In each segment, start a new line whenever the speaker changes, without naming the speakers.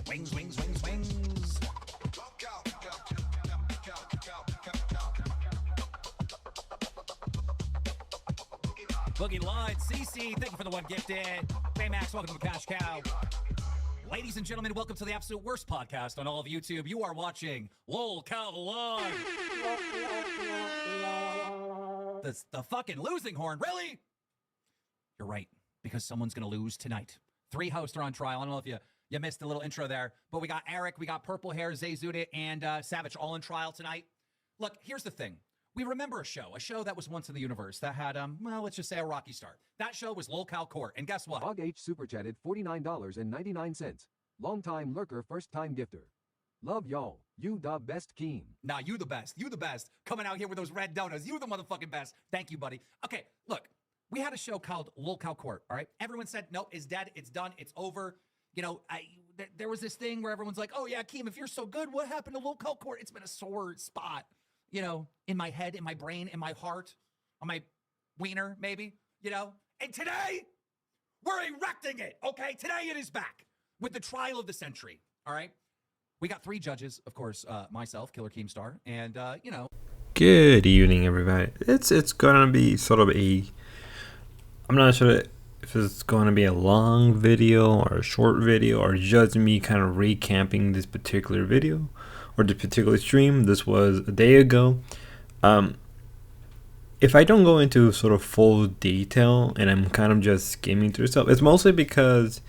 Wings, wings, wings, wings. Boogie Live, CC, thank you for the one gifted. Baymax, welcome to the Cash Cow. Ladies and gentlemen, welcome to the absolute worst podcast on all of YouTube. You are watching lolcowlive. That's the fucking losing horn, really? You're right, because someone's going to lose tonight. 3 hosts are on trial. I don't know if you missed the little intro there, but we got Eric, we got Purple Hair, Zayzuda, and Savage all in trial tonight. Look, here's the thing. We remember a show that was once in the universe that had, well, let's just say a rocky start. That show was Lolcow Court, and guess what?
Hog H super chatted $49.99. Long-time lurker, first-time gifter. Love y'all. You the best, Keem.
Nah, you the best. You the best. Coming out here with those red donuts. You the motherfucking best. Thank you, buddy. Okay, look. We had a show called Lolcow Court, all right? Everyone said, no, it's dead. It's done. It's over. You know, there was this thing where everyone's like, oh, yeah, Keem, if you're so good, what happened to Lolcow Court? It's been a sore spot, you know, in my head, in my brain, in my heart, on my wiener, maybe, you know? And today, we're erecting it, okay? Today it is back with the trial of the century, all right? We got 3 judges, of course, myself, Killer Keemstar, and, you know.
Good evening, everybody. It's gonna be sort of I'm not sure if it's going to be a long video or a short video or just me kind of recapping this particular video or this particular stream. This was a day ago. If I don't go into sort of full detail and I'm kind of just skimming through stuff, it's mostly because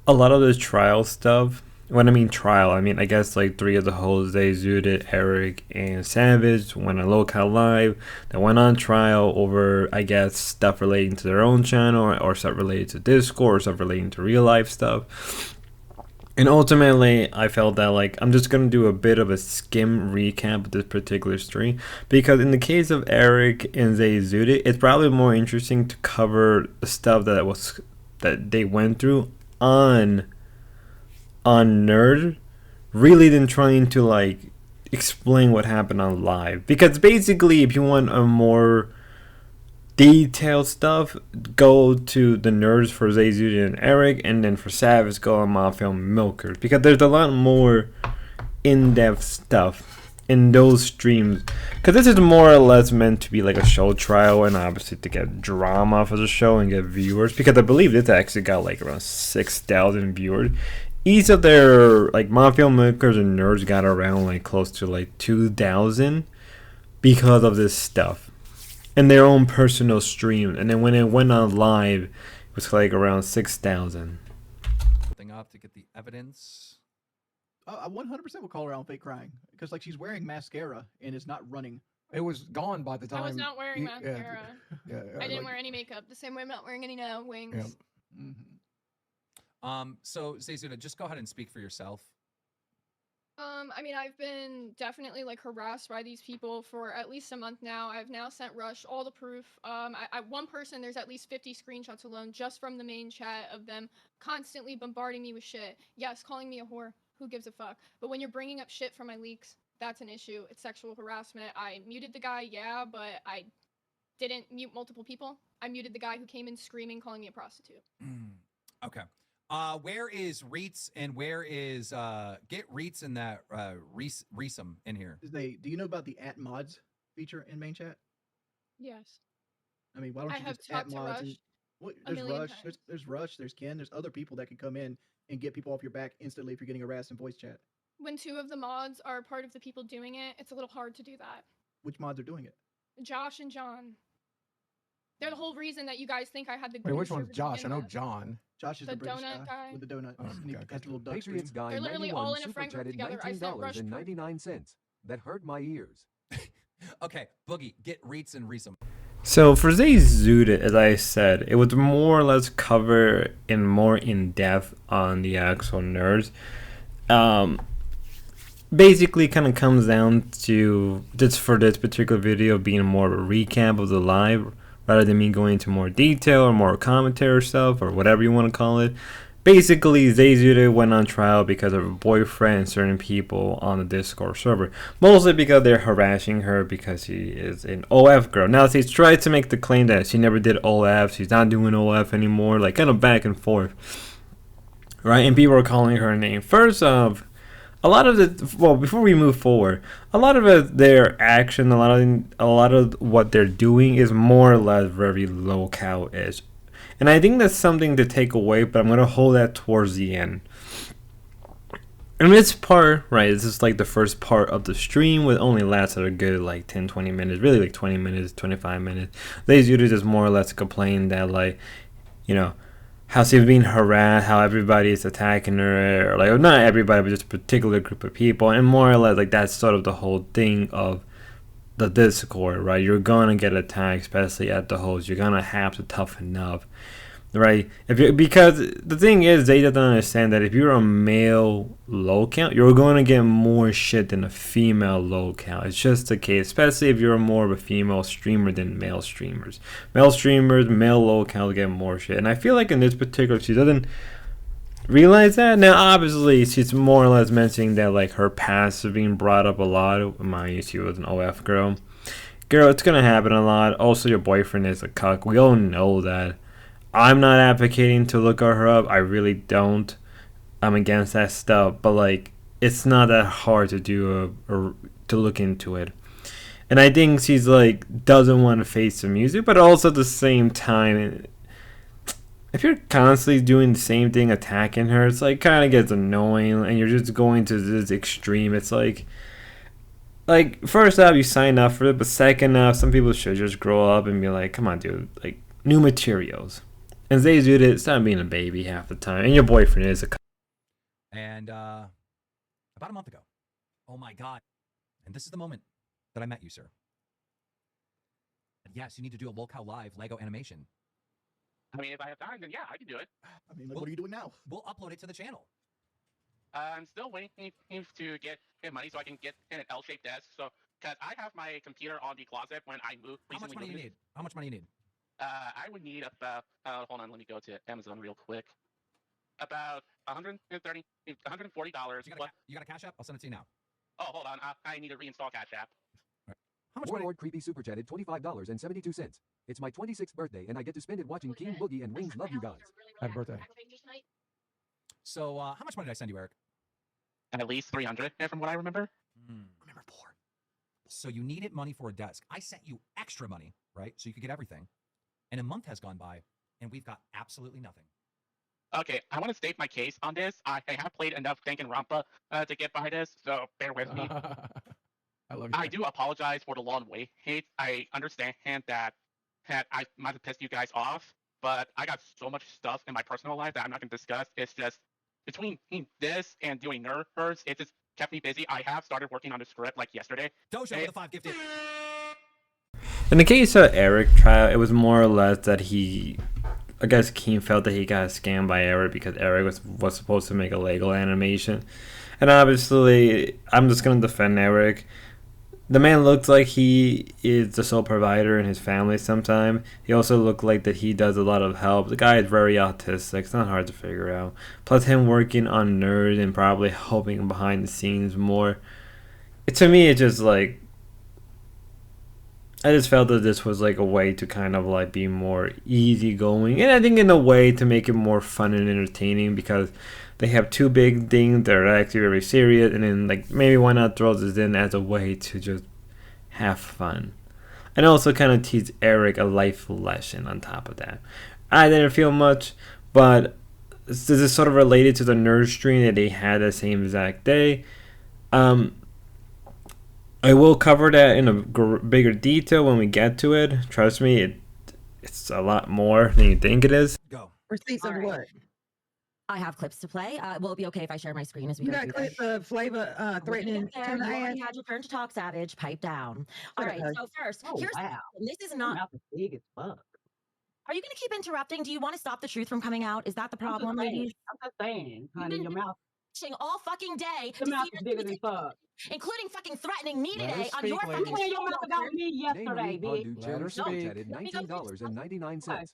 a lot of the trial stuff, when I mean trial, I mean, I guess like 3 of the hosts, Zayzuda, Eric, and Savage, went on lolcowlive. They went on trial over, I guess, stuff relating to their own channel or stuff related to Discord or stuff relating to real life stuff. And ultimately, I felt that like I'm just going to do a bit of a skim recap of this particular stream. Because in the case of Eric and Zayzuda, it's probably more interesting to cover the stuff that they went through on Nerd, really than trying to like explain what happened on live. Because basically, if you want a more detailed stuff, go to the Nerds for Zayzuda and Eric, and then for Savage, go on Mafia Milkers, because there's a lot more in-depth stuff in those streams. Because this is more or less meant to be like a show trial, and obviously to get drama for the show and get viewers. Because I believe this actually got like around 6,000 viewers. Each of their like Mafia Milkers and Nerds got around like close to like 2,000 because of this stuff in their own personal stream. And then when it went on live, it was like around 6,000.
Thing up to get the evidence.
I 100% would call her out fake crying because like she's wearing mascara and it's not running.
It was gone by the time.
I was not wearing mascara.
Yeah,
I didn't wear any makeup. The same way I'm not wearing any wings.
Yeah.
Mm-hmm.
So Zayzuda, just go ahead and speak for yourself.
I mean, I've been definitely like harassed by these people for at least a month now. I've now sent Rush all the proof. One person, there's at least 50 screenshots alone just from the main chat of them constantly bombarding me with shit. Yes, calling me a whore. Who gives a fuck? But when you're bringing up shit from my leaks, that's an issue. It's sexual harassment. I muted the guy, yeah, but I didn't mute multiple people. I muted the guy who came in screaming, calling me a prostitute.
Okay. Where is Reets and where is get Reets and that Reesum in here?
Do you know about the @mods feature in main chat?
Yes.
I mean, why don't
I
you
have
just
talked to
@mods?
Rush
There's
million
Rush.
times.
There's Rush. There's Ken. There's other people that can come in and get people off your back instantly if you're getting harassed in voice chat.
When 2 of the mods are part of the people doing it, it's a little hard to do that.
Which mods are doing it?
Josh and John. They're the whole reason that you guys think I had the.
Wait, which
server
one's
to
Josh? I
begin
know
with.
John.
Josh is
The
the British
donut guy?
with the donut.
Oh,
and he
okay,
has a little duck
Patriots
string.
guy
They're literally all
91
in a
super
friend group
chatted
together. I sent Rush proof.
$19.99. That hurt my ears.
Okay, Boogie, get Reets and Reesum.
So for Zayzuda, as I said, it was more or less covered in more in depth on the actual Nerds. Basically kind of comes down to just for this particular video being more of a recap of the live rather than me going into more detail or more commentary stuff or whatever you want to call it. Basically, Zayzuda went on trial because of her boyfriend and certain people on the Discord server. Mostly because they're harassing her because she is an OF girl. Now, she's tried to make the claim that she never did OF. She's not doing OF anymore. Like, kind of back and forth. right? And people are calling her name. First off, a lot of the before we move forward, a lot of their action, a lot of what they're doing is more or less very lolcow-ish, and I think that's something to take away. But I'm gonna hold that towards the end. And this part, right, this is like the first part of the stream, with only lasted a good like 10-20 minutes, really like 20 minutes, 25 minutes. They usually just more or less complain that, like, you know, how she's being harassed, how everybody is attacking her, or like, not everybody, but just a particular group of people, and more or less like that's sort of the whole thing of the Discord, right? You're gonna get attacked, especially at the host. You're gonna have to toughen up, right? Because the thing is, they don't understand that if you're a male lolcow, you're going to get more shit than a female lolcow. It's just the case, especially if you're more of a female streamer than male streamers. Male streamers, male lolcows get more shit, and I feel like in this particular, she doesn't realize that. Now, obviously, she's more or less mentioning that like her past is being brought up a lot. Mind you, she was an OF girl. Girl, it's gonna happen a lot. Also, your boyfriend is a cuck. We all know that. I'm not advocating to look her up. I really don't. I'm against that stuff. But like, it's not that hard to do or to look into it. And I think she's like doesn't want to face the music, but also at the same time, if you're constantly doing the same thing, attacking her, it's like kind of gets annoying, and you're just going to this extreme. It's like first off, you sign up for it, but second off, some people should just grow up and be like, come on, dude, like new materials. And they do it, stop being a baby half the time. And your boyfriend is a.
And about a month ago, oh my God, and this is the moment that I met you, sir. Yes, you need to do a lolcowlive Lego animation.
I mean, if I have time, then yeah, I can do it.
I mean, like, what are you doing now?
We'll upload it to the channel.
I'm still waiting to get money so I can get an L-shaped desk. So, because I have my computer on the closet when I moved.
How much money you need? How much money you need?
I would need about, hold on, let me go to Amazon real quick. About $140.
You got a Cash App? I'll send it to you now.
Oh, hold on, I need to reinstall Cash App.
How much money?
Warlord Creepy super chatted $25.72. It's my 26th birthday, and I get to spend it watching Keem, Boogie, and Wings. Love you guys.
Happy birthday.
So, how much money did I send you, Eric?
At least 300, from what I remember.
Remember 4. So you needed money for a desk. I sent you extra money, right? So you could get everything. And a month has gone by, and we've got absolutely nothing.
Okay, I want to state my case on this. I have played enough Danganronpa to get by this, so bear with me.
I love you.
I do apologize for the long wait. I understand that I might have pissed you guys off, but I got so much stuff in my personal life that I'm not going to discuss. It's just between this and doing nerds, it just kept me busy. I have started working on the script like yesterday.
Dojo with the 5 gifted.
In the case of Eric trial, it was more or less that I guess Keem felt that he got scammed by Eric because Eric was supposed to make a Lego animation. And obviously, I'm just going to defend Eric. The man looks like he is the sole provider in his family sometimes. He also looked like that he does a lot of help. The guy is very autistic. It's not hard to figure out. Plus him working on Nerd and probably helping behind the scenes more. To me, it's just like, I just felt that this was like a way to kind of like be more easygoing. And I think in a way to make it more fun and entertaining, because they have two big things that are actually very serious, and then like maybe why not throw this in as a way to just have fun, and also kind of teach Eric a life lesson on top of that. I didn't feel much, but this is sort of related to the nerd stream that they had the same exact day. I will cover that in a bigger detail when we get to it. Trust me, it's a lot more than you think it is.
Go.
Receipts of
All right.
what?
I have clips to play. Will it be okay if I share my screen as we
You
go
got
through
clips
them?
of Flavor
We'll
threatening
get there.
to
You
the ass.
already had your turn to talk, Savage. Pipe down. All right.
Okay.
So first,
Oh,
here's
wow.
this is
Your
not.
mouth is big as fuck.
Are you going to keep interrupting? Do you want to stop the truth from coming out? Is that the
I'm just
problem,
saying,
ladies?
I'm just saying, honey,
been
your mouth,
Watching all fucking day, to
your
see
mouth
your
is bigger
tweets,
than fuck.
including fucking threatening me
Let her
today on your
speak,
fucking
ladies.
You ran your mouth
show.
about me yesterday,
Name
bitch.
Padu
Let
Cherry
her
super
speak.
chatted
Let me go through this.
$19.99.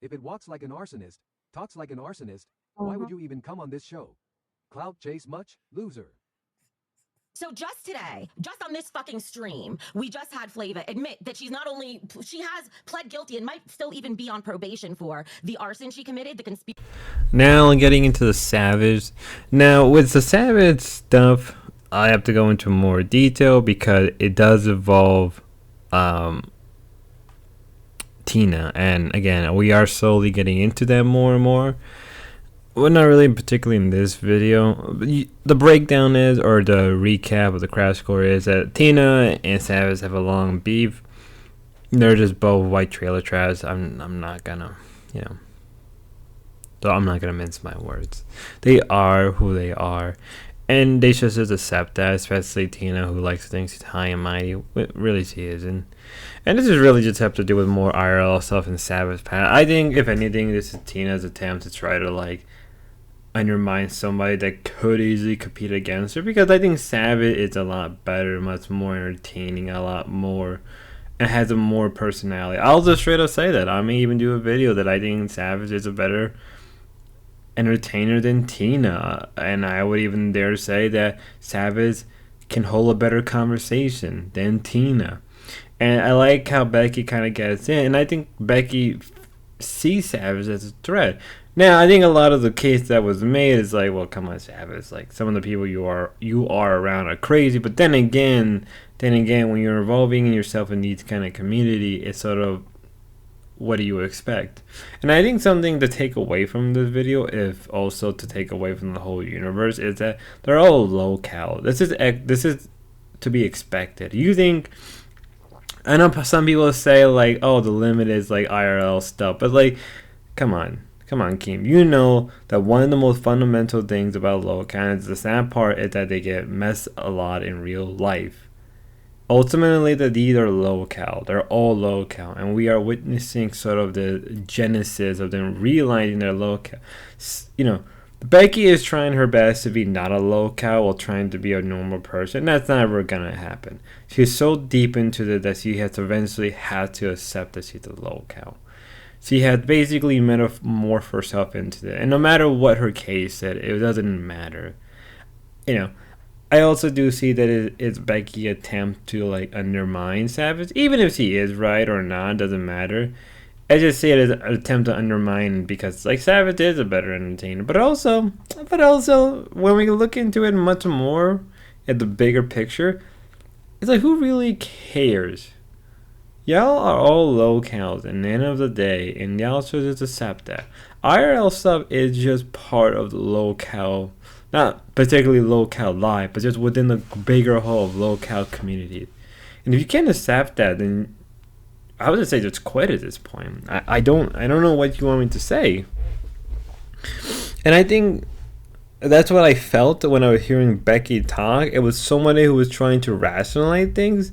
If it walks like an arsonist, talks like an arsonist, why would you even come on this show? Clout chase much? Loser.
So just today, just on this fucking stream, we just had Flava admit that she has pled guilty and might still even be on probation for the arson she committed, the conspiracy.
Now getting into the Savage. Now with the Savage stuff, I have to go into more detail because it does involve Tina, and again, we are slowly getting into that more and more. Well, not really particularly in this video. The breakdown is, or the recap of the crash course is that Tina and Savage have a long beef. They're just both white trailer trash. I'm not gonna, so I'm not gonna mince my words. They are who they are, and they should just accept that. Especially Tina, who likes to think she's high and mighty. Really, she isn't. And this is really just have to do with more IRL stuff in Savage past. I think, if anything, this is Tina's attempt to try to like undermine somebody that could easily compete against her, because I think Savage is a lot better, much more entertaining, a lot more, and has a more personality. I'll just straight up say that. I may even do a video that I think Savage is a better entertainer than Tina, and I would even dare say that Savage can hold a better conversation than Tina. And I like how Becky kind of gets in, and I think Becky sees Savage as a threat. Now, I think a lot of the case that was made is like, well, come on, Savage. Like, some of the people you are around are crazy. But then again, when you're involving yourself in these kind of community, it's sort of, what do you expect? And I think something to take away from this video, if also to take away from the whole universe, is that they're all lolcow. This is to be expected. You think, I know some people say like, oh, the limit is like IRL stuff, but like, come on, Keem. You know that one of the most fundamental things about lolcow, is the sad part, is that they get messed a lot in real life. Ultimately, that these are lolcow. They're all lolcow, and we are witnessing sort of the genesis of them realizing they're lolcow. Becky is trying her best to be not a lolcow while trying to be a normal person. That's never gonna happen. She's so deep into it that she has eventually had to accept that she's a lolcow. She had basically metamorphed herself into it, and no matter what her case said, it doesn't matter. I also do see that it's Becky's attempt to like undermine Savage, even if she is right or not, doesn't matter. I just see it as an attempt to undermine, because like Savage is a better entertainer, but also when we look into it much more at the bigger picture, it's like, who really cares? Y'all are all lolcows at the end of the day, and y'all should just accept that. IRL stuff is just part of the lolcow, not particularly lolcowlive, but just within the bigger whole of lolcow community. And if you can't accept that, then I would just say just quit at this point. I don't know what you want me to say. And I think that's what I felt when I was hearing Becky talk. It was somebody who was trying to rationalize things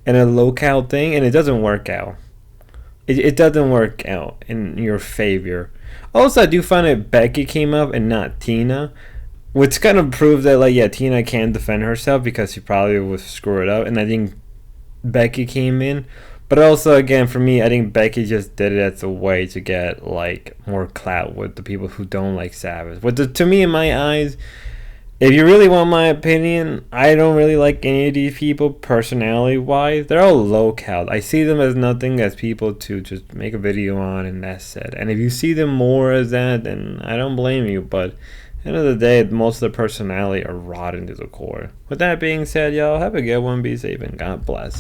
and a lolcow thing, and it doesn't work out. It doesn't work out in your favor. Also, I do find that Becky came up and not Tina, which kind of proves that, like, yeah, Tina can't defend herself because she probably was screwed up, and I think Becky came in. But also, again, for me, I think Becky just did it as a way to get like more clout with the people who don't like Savage. But to me, in my eyes, if you really want my opinion, I don't really like any of these people personality-wise. They're all lolcow. I see them as nothing as people to just make a video on, and that's it. And if you see them more as that, then I don't blame you. But at the end of the day, most of the personality are rotten to the core. With that being said, y'all, have a good one. Be safe and God bless.